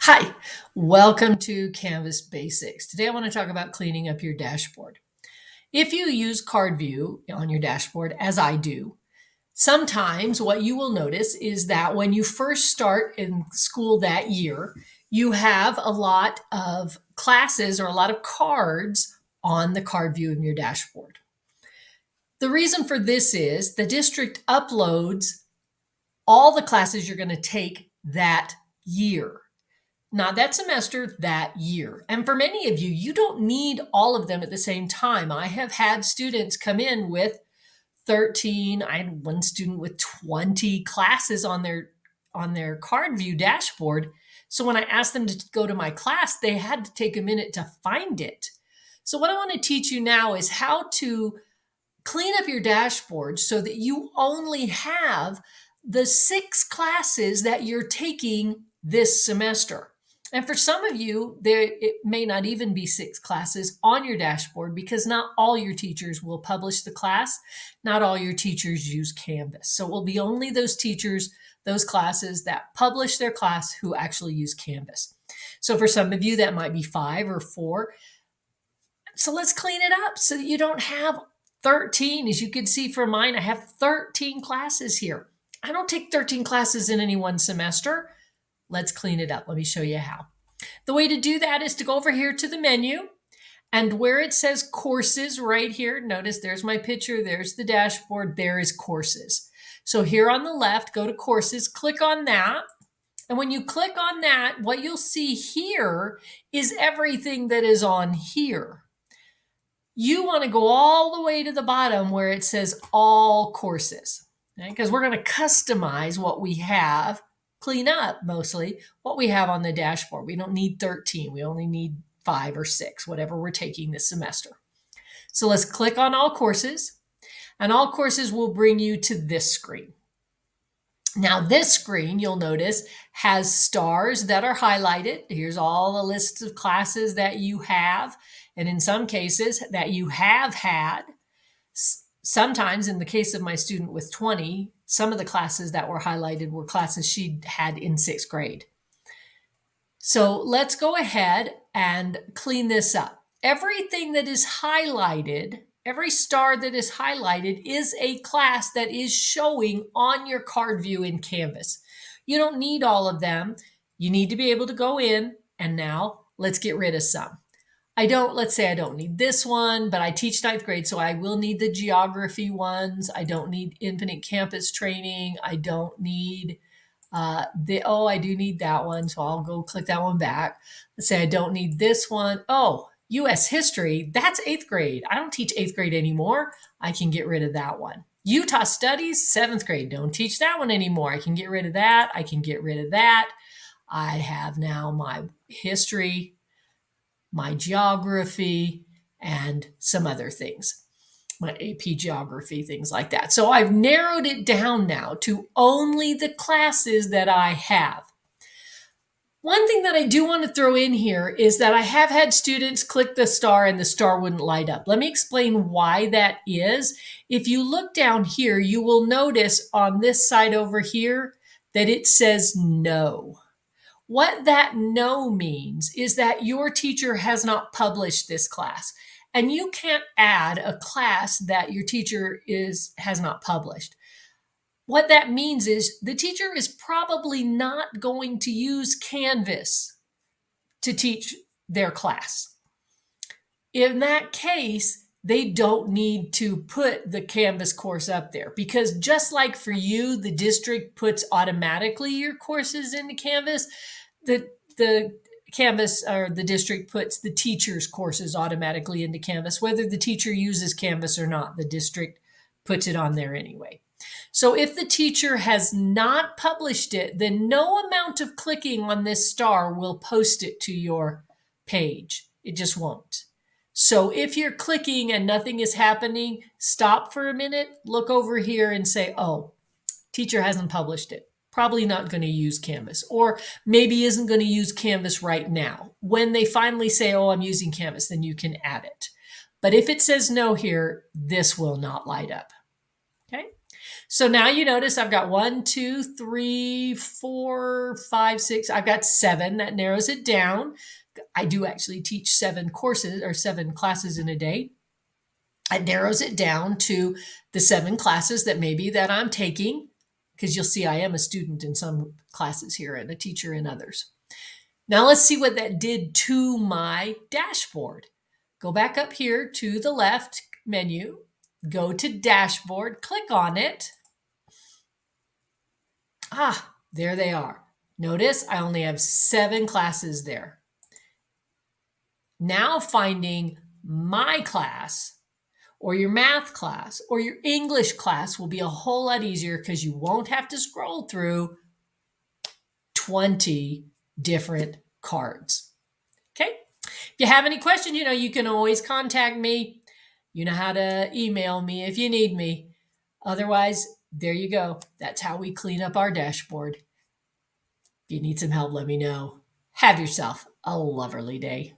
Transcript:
Hi, welcome to Canvas Basics. Today I want to talk about cleaning up your dashboard. If you use Card View on your dashboard, as I do, sometimes what you will notice is that when you first start in school that year, you have a lot of classes or a lot of cards on the card view in your dashboard. The reason for this is the district uploads all the classes you're going to take that year. Not that semester, that year. And for many of you, you don't need all of them at the same time. I have had students come in with 13. I had one student with 20 classes on their card view dashboard. So when I asked them to go to my class, they had to take a minute to find it. So what I want to teach you now is how to clean up your dashboard so that you only have the 6 classes that you're taking this semester. And for some of you, it may not even be 6 classes on your dashboard because not all your teachers will publish the class. Not all your teachers use Canvas. So it will be only those teachers, those classes that publish their class who actually use Canvas. So for some of you, that might be 5 or 4. So let's clean it up so that you don't have 13. As you can see from mine, I have 13 classes here. I don't take 13 classes in any one semester. Let's clean it up. Let me show you how. The way to do that is to go over here to the menu, and where it says courses right here, notice there's my picture, there's the dashboard, there is courses. So here on the left, go to courses, click on that. And when you click on that, what you'll see here is everything that is on here. You want to go all the way to the bottom where it says all courses, okay? Because we're going to customize what we have, clean up mostly what we have on the dashboard. We don't need 13. We only need 5 or 6, whatever we're taking this semester. So let's click on all courses, and all courses will bring you to this screen. Now this screen, you'll notice, has stars that are highlighted. Here's all the lists of classes that you have, and in some cases that you have had. Sometimes, in the case of my student with 20, some of the classes that were highlighted were classes she had in 6th grade. So let's go ahead and clean this up. Everything that is highlighted, every star that is highlighted is a class that is showing on your card view in Canvas. You don't need all of them. You need to be able to go in, and now let's get rid of some. Let's say I don't need this one, but I teach 9th grade, so I will need the geography ones. I don't need infinite campus training. I don't need I do need that one, so I'll go click that one back. Let's say I don't need this one. Oh, US history, that's 8th grade. I don't teach 8th grade anymore. I can get rid of that one. Utah studies, 7th grade, don't teach that one anymore. I can get rid of that. I can get rid of that. I have now my history, my geography, and some other things, my AP geography, things like that. So I've narrowed it down now to only the classes that I have. One thing that I do want to throw in here is that I have had students click the star and the star wouldn't light up. Let me explain why that is. If you look down here, you will notice on this side over here that it says no. What that no means is that your teacher has not published this class. And you can't add a class that your teacher has not published. What that means is the teacher is probably not going to use Canvas to teach their class. In that case, they don't need to put the Canvas course up there, because just like for you, the district puts automatically your courses into Canvas, the Canvas or the district puts the teacher's courses automatically into Canvas. Whether the teacher uses Canvas or not, the district puts it on there anyway. So if the teacher has not published it, then no amount of clicking on this star will post it to your page. It just won't. So if you're clicking and nothing is happening, stop for a minute, look over here and say, oh, teacher hasn't published it. Probably not going to use Canvas, or maybe isn't going to use Canvas right now. When they finally say, oh, I'm using Canvas, then you can add it. But if it says no here, this will not light up. Okay. So now you notice I've got 1, 2, 3, 4, 5, 6. I've got 7. That narrows it down. I do actually teach 7 courses or 7 classes in a day. It narrows it down to the 7 classes that I'm taking, because you'll see I am a student in some classes here and a teacher in others. Now let's see what that did to my dashboard. Go back up here to the left menu, go to dashboard, click on it. There they are. Notice I only have 7 classes there. Now finding my class or your math class or your English class will be a whole lot easier because you won't have to scroll through 20 different cards. Okay? If you have any questions, you can always contact me. You know how to email me if you need me. Otherwise, there you go. That's how we clean up our dashboard. If you need some help, let me know. Have yourself a lovely day.